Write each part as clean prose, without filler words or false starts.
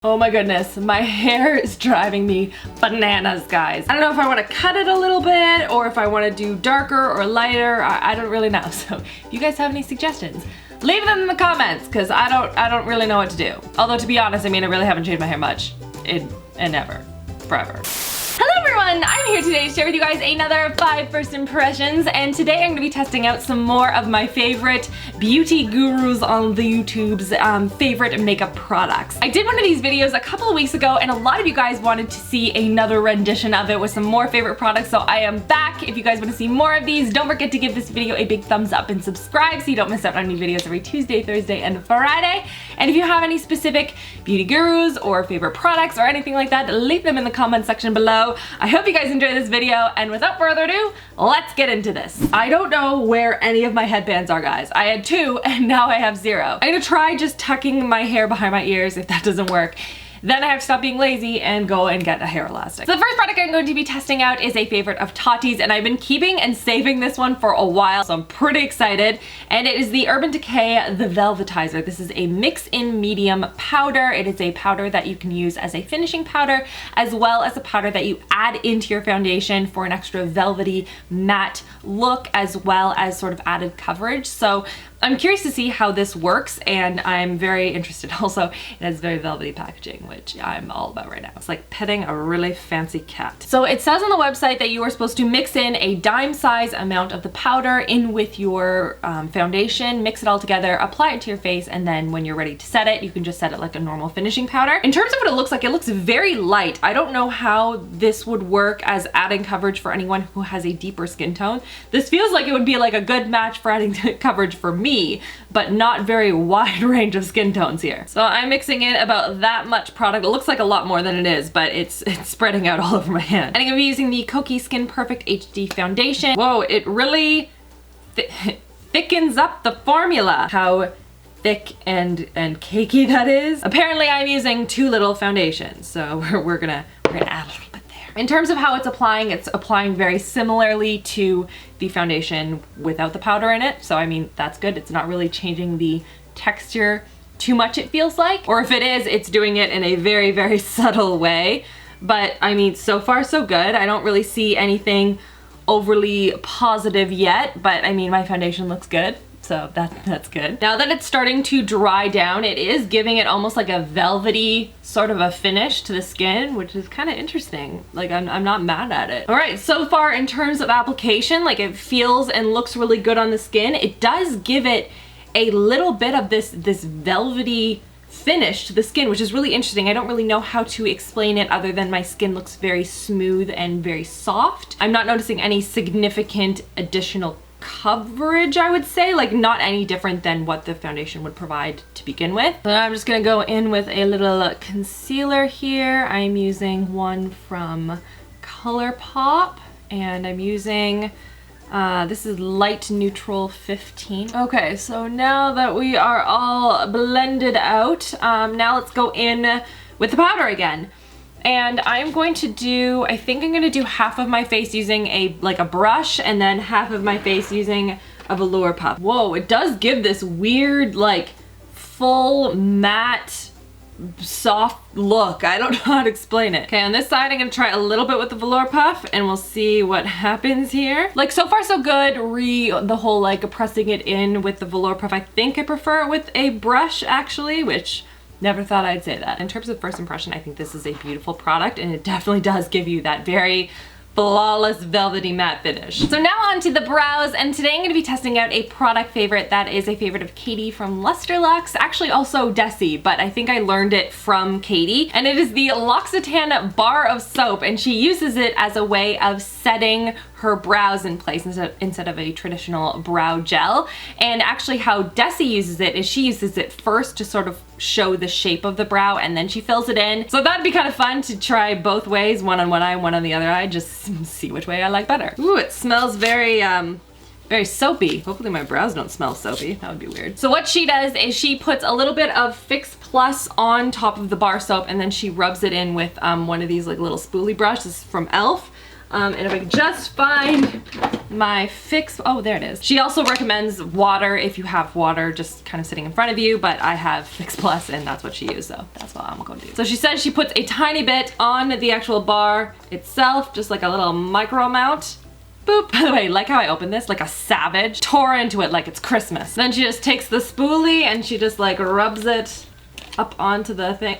Oh my goodness, my hair is driving me bananas, guys. I don't know if I want to cut it a little bit or if I want to do darker or lighter. I don't really know. So if you guys have any suggestions, leave them in the comments because I don't really know what to do. Although to be honest, I mean, I really haven't changed my hair much in ever, forever. Hello everyone, I'm here today to share with you guys another 5 first impressions, and today I'm going to be testing out some more of my favorite beauty gurus on the YouTube's favorite makeup products. I did one of these videos a couple of weeks ago and a lot of you guys wanted to see another rendition of it with some more favorite products, so I am back. If you guys want to see more of these, don't forget to give this video a big thumbs up and subscribe so you don't miss out on new videos every Tuesday, Thursday, and Friday. And if you have any specific beauty gurus or favorite products or anything like that, leave them in the comment section below. I hope you guys enjoyed this video, and without further ado, let's get into this. I don't know where any of my headbands are, guys. I had 2 and now I have 0. I'm gonna try just tucking my hair behind my ears. If that doesn't work, then I have to stop being lazy and go and get a hair elastic. So the first product I'm going to be testing out is a favorite of Tati's, and I've been keeping and saving this one for a while, so I'm pretty excited. And it is the Urban Decay The Velvetizer. This is a mix-in medium powder. It is a powder that you can use as a finishing powder, as well as a powder that you add into your foundation for an extra velvety matte look, as well as sort of added coverage. So I'm curious to see how this works, and I'm very interested. Also, it has very velvety packaging, which I'm all about right now. It's like petting a really fancy cat. So it says on the website that you are supposed to mix in a dime size amount of the powder in with your foundation, mix it all together, apply it to your face, and then when you're ready to set it, you can just set it like a normal finishing powder. In terms of what it looks like, it looks very light. I don't know how this would work as adding coverage for anyone who has a deeper skin tone. This feels like it would be like a good match for adding coverage for me, but not very wide range of skin tones here. So I'm mixing in about that much product. It looks like a lot more than it is, but it's spreading out all over my hand. And I'm gonna be using the Kokie Skin Perfect HD foundation. Whoa, it really thickens up the formula. How thick and cakey that is. Apparently I'm using too little foundation, so we're gonna add a little bit there. In terms of how it's applying very similarly to the foundation without the powder in it. So I mean, that's good. It's not really changing the texture too much, it feels like. Or if it is, it's doing it in a very, very subtle way. But I mean, so far so good. I don't really see anything overly positive yet, but I mean, my foundation looks good. So that's good. Now that it's starting to dry down, it is giving it almost like a velvety sort of a finish to the skin, which is kind of interesting. Like I'm not mad at it. All right, so far in terms of application, like it feels and looks really good on the skin. It does give it a little bit of this velvety finish to the skin, which is really interesting. I don't really know how to explain it other than my skin looks very smooth and very soft. I'm not noticing any significant additional coverage, I would say, like not any different than what the foundation would provide to begin with. So I'm just gonna go in with a little concealer here. I'm using one from ColourPop, and I'm using this is Light Neutral 15. Okay, so now that we are all blended out, now let's go in with the powder again. And I'm going to do, I think I'm gonna do half of my face using a brush, and then half of my face using a velour puff. Whoa, it does give this weird, like, full matte, soft look. I don't know how to explain it. Okay, on this side, I'm gonna try a little bit with the velour puff, and we'll see what happens here. Like, so far so good. The whole, like, pressing it in with the velour puff. I think I prefer it with a brush, actually, which never thought I'd say that. In terms of first impression, I think this is a beautiful product, and it definitely does give you that very flawless velvety matte finish. So now on to the brows, and today I'm going to be testing out a product favorite that is a favorite of Katie from Luster Lux, actually also Desi, but I think I learned it from Katie, and it is the L'Occitane bar of soap, and she uses it as a way of setting her brows in place instead of a traditional brow gel. And actually how Desi uses it is she uses it first to sort of show the shape of the brow, and then she fills it in. So that'd be kind of fun to try both ways, one on one eye, one on the other eye, just see which way I like better. Ooh, it smells very very soapy. Hopefully my brows don't smell soapy. That would be weird. So what she does is she puts a little bit of Fix Plus on top of the bar soap, and then she rubs it in with one of these like little spoolie brushes from e.l.f. And if I could just find my Fix, oh, there it is. She also recommends water if you have water just kind of sitting in front of you, but I have Fix Plus and that's what she used, so that's what I'm gonna do. So she says she puts a tiny bit on the actual bar itself, just like a little micro amount. Boop. By the way, like how I opened this, like a savage, tore into it like it's Christmas. Then she just takes the spoolie and she just like rubs it up onto the thing.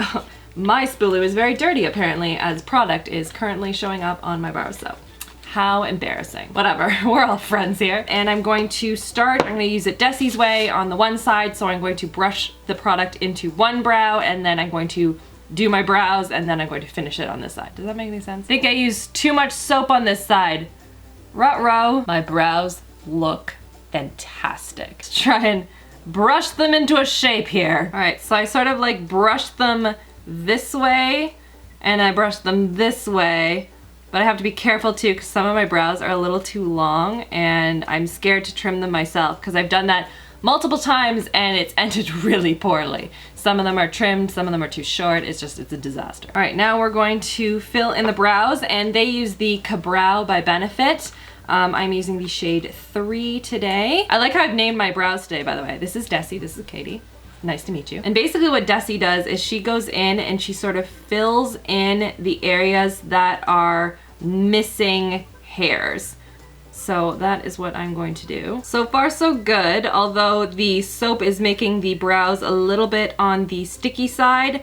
My spoolie was very dirty apparently, as product is currently showing up on my brows, so how embarrassing. Whatever, we're all friends here. And I'm going to start, I'm gonna use it Desi's way on the one side, so I'm going to brush the product into one brow and then I'm going to do my brows and then I'm going to finish it on this side. Does that make any sense? I think I used too much soap on this side. Ruh-roh. My brows look fantastic. Let's try and brush them into a shape here. All right, so I sort of like brush them this way and I brush them this way, but I have to be careful too because some of my brows are a little too long and I'm scared to trim them myself because I've done that multiple times and it's ended really poorly. Some of them are trimmed, some of them are too short. It's a disaster. All right, now we're going to fill in the brows and they use the Ka-Brow by Benefit. I'm using the shade 3 today. I like how I've named my brows today, by the way. This is Desi, this is Katie. Nice to meet you. And basically what Desi does is she goes in and she sort of fills in the areas that are missing hairs. So that is what I'm going to do. So far so good, although the soap is making the brows a little bit on the sticky side,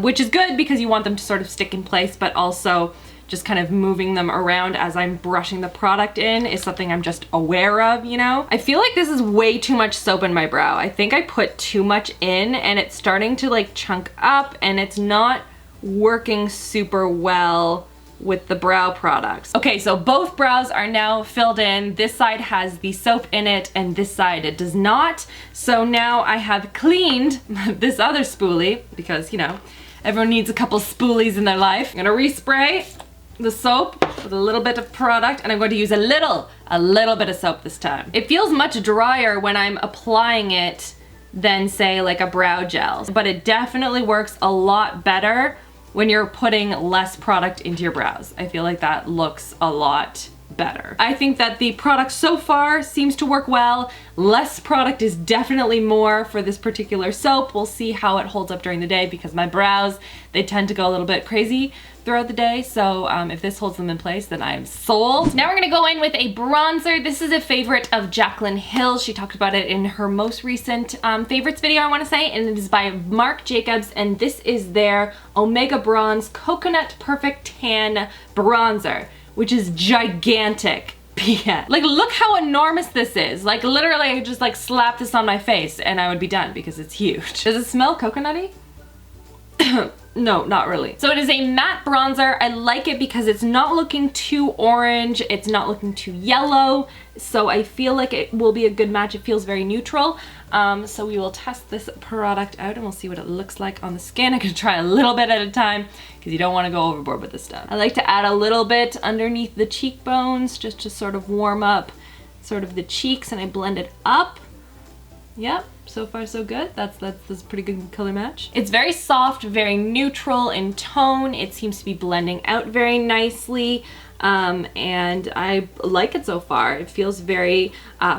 which is good because you want them to sort of stick in place, but also just kind of moving them around as I'm brushing the product in is something I'm just aware of, you know? I feel like this is way too much soap in my brow. I think I put too much in and it's starting to like chunk up and it's not working super well with the brow products. Okay, so both brows are now filled in. This side has the soap in it and this side it does not. So now I have cleaned this other spoolie because, you know, everyone needs a couple spoolies in their life. I'm gonna respray the soap with a little bit of product and I'm going to use a little bit of soap this time. It feels much drier when I'm applying it than say like a brow gel, but it definitely works a lot better when you're putting less product into your brows. I feel like that looks a lot better. I think that the product so far seems to work well. Less product is definitely more for this particular soap. We'll see how it holds up during the day because my brows, they tend to go a little bit crazy throughout the day. So if this holds them in place, then I'm sold. Now we're gonna go in with a bronzer. This is a favorite of Jaclyn Hill. She talked about it in her most recent favorites video, I wanna say, and it is by Marc Jacobs, and this is their Omega Bronze Coconut Perfect Tan Bronzer, which is gigantic. Yeah. Like, look how enormous this is. Like, literally, I could just like slap this on my face and I would be done because it's huge. Does it smell coconutty? No, not really. So it is a matte bronzer. I like it because it's not looking too orange. It's not looking too yellow. So I feel like it will be a good match. It feels very neutral. So we will test this product out and we'll see what it looks like on the skin. I'm gonna try a little bit at a time because you don't want to go overboard with this stuff. I like to add a little bit underneath the cheekbones just to sort of warm up sort of the cheeks, and I blend it up. Yep. So far so good. That's a pretty good color match. It's very soft, very neutral in tone. It seems to be blending out very nicely. And I like it so far. It feels very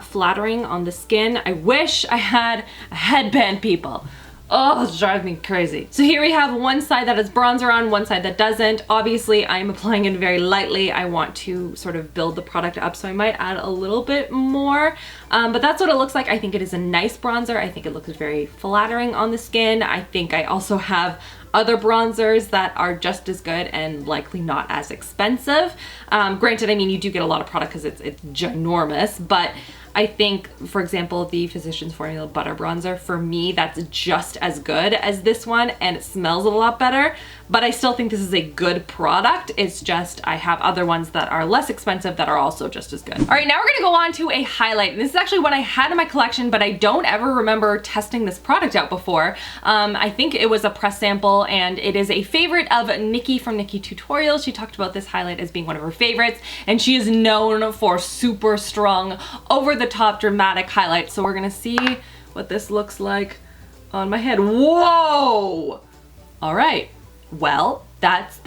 flattering on the skin. I wish I had a headband, people. Oh, this drives me crazy. So here we have one side that has bronzer on, one side that doesn't. Obviously, I'm applying it very lightly. I want to sort of build the product up, so I might add a little bit more. But that's what it looks like. I think it is a nice bronzer. I think it looks very flattering on the skin. I think I also have other bronzers that are just as good and likely not as expensive. Granted, I mean, you do get a lot of product because it's ginormous, but I think, for example, the Physicians Formula Butter Bronzer, for me, that's just as good as this one, and it smells a lot better, but I still think this is a good product. It's just, I have other ones that are less expensive that are also just as good. All right, now we're gonna go on to a highlight. This is actually one I had in my collection, but I don't ever remember testing this product out before. I think it was a press sample, and it is a favorite of Nikki from Nikki Tutorials. She talked about this highlight as being one of her favorites, and she is known for super strong, over-the-top dramatic highlights. So we're gonna see what this looks like on my head. Whoa! All right, well, that's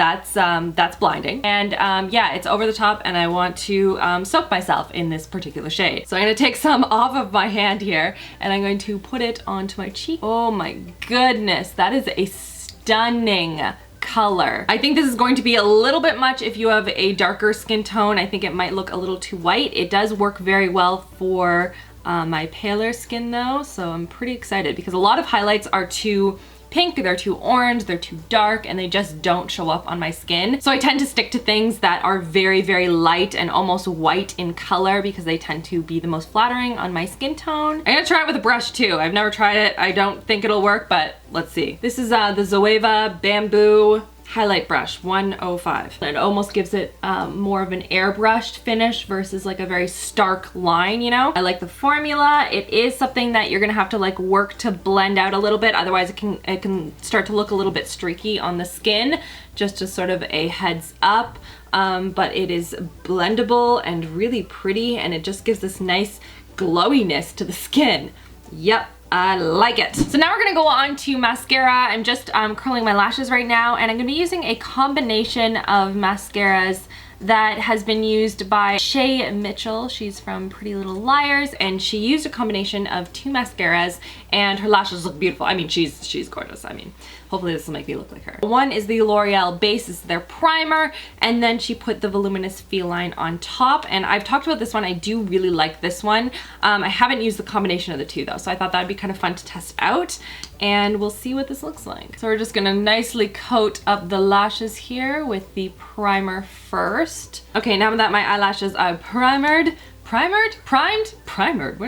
blinding. And yeah, it's over the top, and I want to soak myself in this particular shade. So I'm gonna take some off of my hand here, and I'm going to put it onto my cheek. Oh my goodness, that is a stunning color. I think this is going to be a little bit much if you have a darker skin tone. I think it might look a little too white. It does work very well for my paler skin though, so I'm pretty excited because a lot of highlights are too pink, they're too orange, they're too dark, and they just don't show up on my skin. So I tend to stick to things that are very, very light and almost white in color because they tend to be the most flattering on my skin tone. I'm gonna try it with a brush too. I've never tried it. I don't think it'll work, but let's see. This is the Zoeva Bamboo Highlight Brush 105. It almost gives it more of an airbrushed finish versus like a very stark line, you know? I like the formula. It is something that you're gonna have to like work to blend out a little bit, otherwise it can start to look a little bit streaky on the skin, just as sort of a heads up. But it is blendable and really pretty, and it just gives this nice glowiness to the skin. Yep. I like it. So now we're gonna go on to mascara. I'm just curling my lashes right now, and I'm gonna be using a combination of mascaras that has been used by Shay Mitchell. She's from Pretty Little Liars, and she used a combination of 2 mascaras, and her lashes look beautiful. I mean, she's gorgeous. I mean, hopefully this will make me look like her. One is the L'Oreal Base, this is their primer, and then she put the Voluminous Feline on top, and I've talked about this one. I do really like this one. I haven't used the combination of the 2 though, so I thought that'd be kind of fun to test out, and we'll see what this looks like. So we're just gonna nicely coat up the lashes here with the primer first. Okay, now that my eyelashes are primed, where did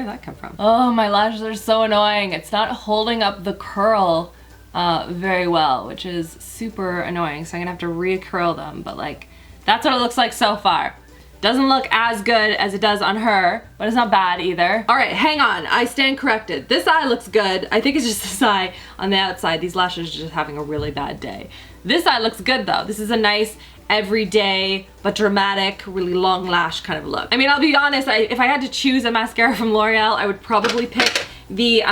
that come from? Oh, my lashes are so annoying. It's not holding up the curl very well, which is super annoying. So I'm gonna have to re-curl them, but like, that's what it looks like so far. Doesn't look as good as it does on her, but it's not bad either. All right, hang on, I stand corrected. This eye looks good. I think it's just this eye on the outside. These lashes are just having a really bad day. This eye looks good though. This is a nice, everyday, but dramatic, really long lash kind of look. I mean, I'll be honest, if I had to choose a mascara from L'Oreal, I would probably pick the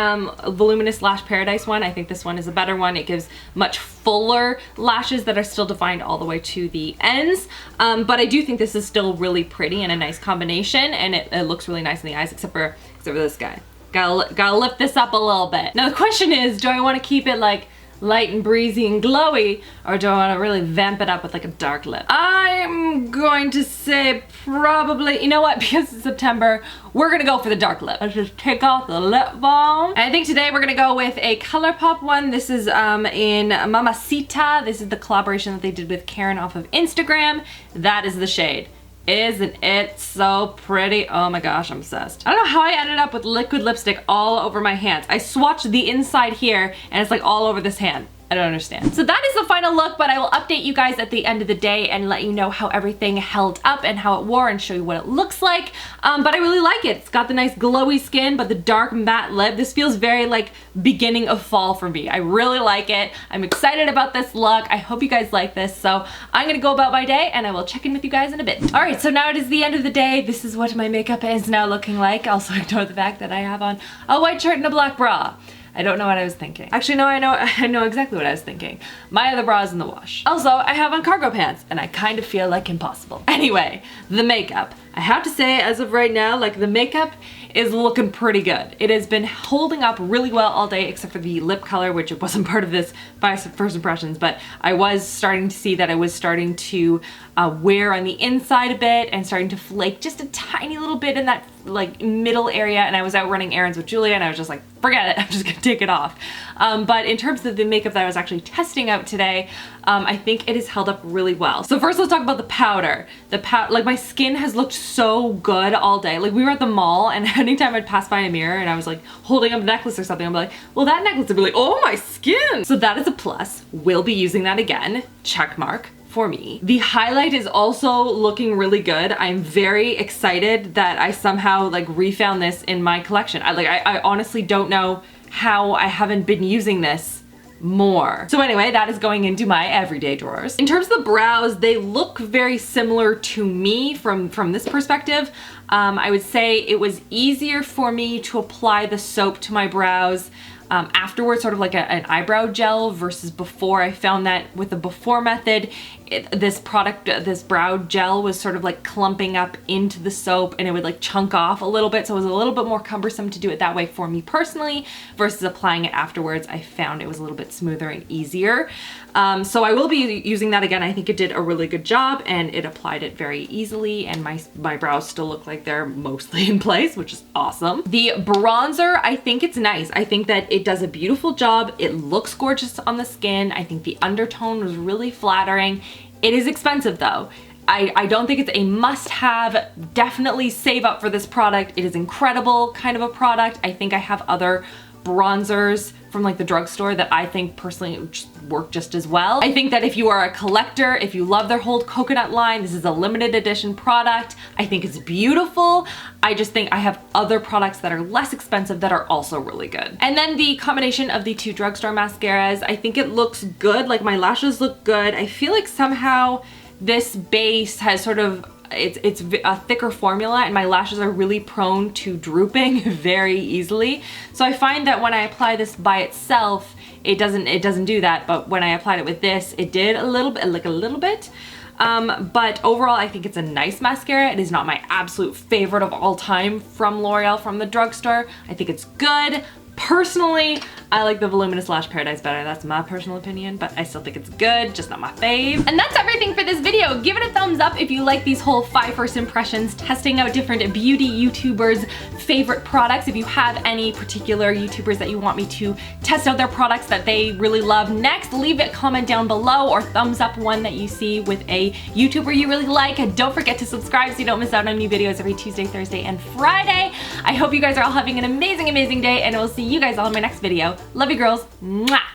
Voluminous Lash Paradise one. I think this one is a better one. It gives much fuller lashes that are still defined all the way to the ends. But I do think this is still really pretty and a nice combination, and it looks really nice in the eyes, except for this guy. Gotta lift this up a little bit. Now the question is, do I want to keep it like light and breezy and glowy, or do I want to really vamp it up with like a dark lip? I'm going to say probably, you know what, because it's September, we're gonna go for the dark lip. Let's just take off the lip balm. And I think today we're gonna go with a ColourPop one. This is in Mamacita. This is the collaboration that they did with Karen off of Instagram. That is the shade. Isn't it so pretty? Oh my gosh, I'm obsessed. I don't know how I ended up with liquid lipstick all over my hands. I swatched the inside here and it's like all over this hand. I don't understand. So that is the final look, but I will update you guys at the end of the day and let you know how everything held up and how it wore and show you what it looks like. But I really like it. It's got the nice glowy skin, but the dark matte lip. This feels very like beginning of fall for me. I really like it. I'm excited about this look. I hope you guys like this. So I'm gonna go about my day and I will check in with you guys in a bit. All right, so now it is the end of the day. This is what my makeup is now looking like. Also ignore the fact that I have on a white shirt and a black bra. I don't know what I was thinking. Actually, no, I know exactly what I was thinking. My other bra is in the wash. Also, I have on cargo pants, and I kind of feel like impossible. Anyway, the makeup. I have to say, as of right now, like the makeup is looking pretty good. It has been holding up really well all day, except for the lip color, which it wasn't part of this by first impressions, but I was starting to see that I was starting to wear on the inside a bit and starting to flake just a tiny little bit in that like middle area, and I was out running errands with Julia and I was just like, forget it, I'm just gonna take it off. But in terms of the makeup that I was actually testing out today, I think it has held up really well. So first let's talk about the powder. Like my skin has looked so good all day. Like we were at the mall and anytime I'd pass by a mirror and I was like holding up a necklace or something, I'd be like, well that necklace would be like, oh my skin. So that is a plus. We'll be using that again, check mark. For me. The highlight is also looking really good. I'm very excited that I somehow like refound this in my collection. I honestly don't know how I haven't been using this more. So anyway, that is going into my everyday drawers. In terms of the brows, they look very similar to me from this perspective. I would say it was easier for me to apply the soap to my brows afterwards, sort of like an eyebrow gel versus before. I found that with the before method, this brow gel was sort of like clumping up into the soap and it would like chunk off a little bit. So it was a little bit more cumbersome to do it that way for me personally versus applying it afterwards. I found it was a little bit smoother and easier. So I will be using that again. I think it did a really good job and it applied it very easily, and my brows still look like they're mostly in place, which is awesome. The bronzer, I think it's nice. I think that it does a beautiful job. It looks gorgeous on the skin. I think the undertone was really flattering. It is expensive though. I don't think it's a must-have. Definitely save up for this product. It is incredible kind of a product. I think I have other bronzers from like the drugstore that I think personally work just as well. I think that if you are a collector, if you love their whole coconut line, this is a limited edition product. I think it's beautiful. I just think I have other products that are less expensive that are also really good. And then the combination of the two drugstore mascaras, I think it looks good. Like my lashes look good. I feel like somehow this base has sort of, it's a thicker formula and my lashes are really prone to drooping very easily. So I find that when I apply this by itself, it doesn't do that, but when I applied it with this, it did a little bit. But overall, I think it's a nice mascara. It is not my absolute favorite of all time from L'Oreal from the drugstore. I think it's good. Personally, I like the Voluminous Lash Paradise better. That's my personal opinion, but I still think it's good, just not my fave. And that's everything for this video. Give it a thumbs up if you like these whole 5 first impressions, testing out different beauty YouTubers' favorite products. If you have any particular YouTubers that you want me to test out their products that they really love next, leave a comment down below or thumbs up one that you see with a YouTuber you really like. And don't forget to subscribe so you don't miss out on new videos every Tuesday, Thursday, and Friday. I hope you guys are all having an amazing, amazing day, and I will see you guys all in my next video. Love you girls. Mwah!